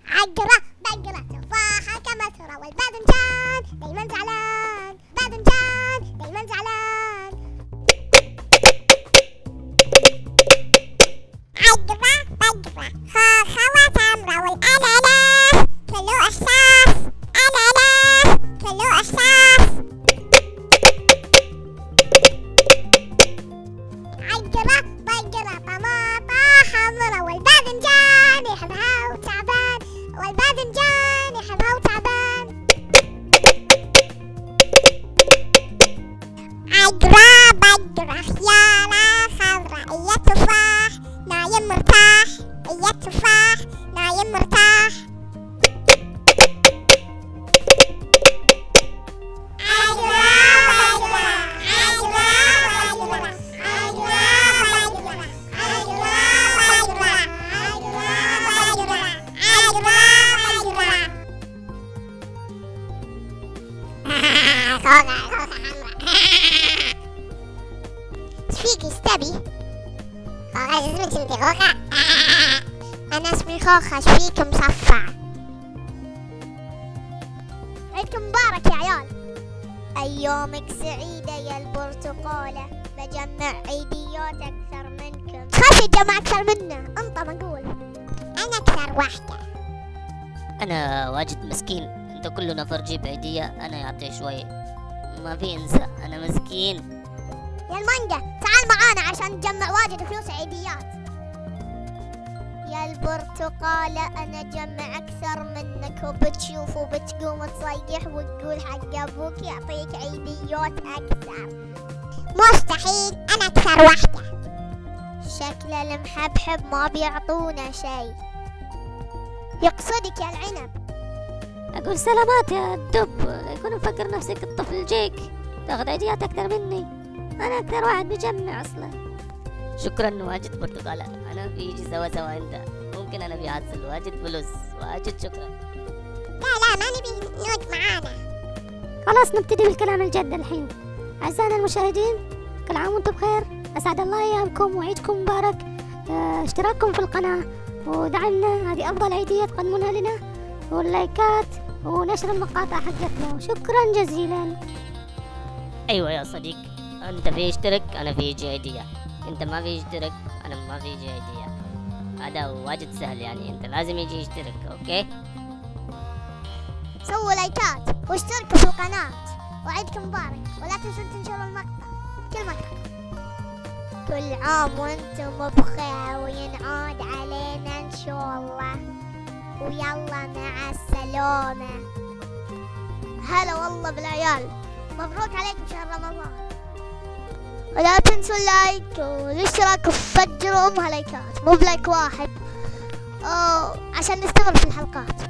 عقرة بقرة تفاحة كمثرى والباذنجان دايما زعلان، باذنجان دايما زعلان. عقرة بقرة خوخة وتمرة والأناناس كله إحساس، أناناس كله إحساس. عقرة بقرة طماطة حمرا والباذنجان يحبها وتعبان، والباذنجان يحبها وتعبان. عقرة بقرة خيارة خضرا هي تفاح نايم مرتاح، هي تفاح نايم مرتاح. ايش فيك استبي؟ خوخة ايش اسمك انتي خوخة؟ انا اسمي خوخة ايش فيك مصفع؟ عيدكم مبارك يا عيال. ايامك سعيدة يا البرتقالة، بجمع عيديات اكثر منكم. تخافي تجمع اكثر منا، انت منقول. انا اكثر واحدة. انا واجد مسكين، انت كل نفر جيب عيدية انا يعطيه شوي، ما في انسى، انا مسكين. يا المانجا تعال معانا عشان نجمع واجد فلوس عيديات. يا البرتقالة أنا جمع أكثر منك، وبتشوف وبتقوم تصيح وتقول حق أبوك يعطيك عيديات أكثر. مستحيل، أنا أكثر واحدة. شكل المحبحب ما بيعطونا شيء. يقصدك يا العنب. اقول سلامات يا الدب، يكون مفكر نفسك الطفل جيك تاخذ عيديات اكثر مني، انا اكثر واحد بجمع اصلا. شكرا واجد برتقالة، انا بيجي سوا انت، ممكن انا بيحصل واجد فلوس، واجد شكرا. لا ما نبي نقعد معانا. خلاص نبتدي بالكلام الجد الحين. أعزائنا المشاهدين كل عام وانتم بخير، أسعد الله أيامكم وعيدكم مبارك. اشتراككم في القناة ودعمنا، هذه أفضل عيدية تقدمونها لنا، واللايكات ونشر المقاطع حقتنا، وشكرا جزيلا. ايوه يا صديق، انت في اشترك انا في يجي عيدية، انت ما في اشترك انا ما في يجي عيدية. هذا واجد سهل يعني، انت لازم يجي يشترك. اوكي سووا لايكات واشتركوا في القناة وعيدكم مبارك، ولا تنسوا تنشروا المقطع كل مكان. كل عام وانتم بخير وينعاد علينا ان شاء الله، ويلا مع السلامة. هلا والله بالعيال، مبروك عليكم شهر رمضان. ولا تنسوا اللايك والاشتراك وفجروا امها لايكات، مو بلايك واحد عشان نستمر في الحلقات.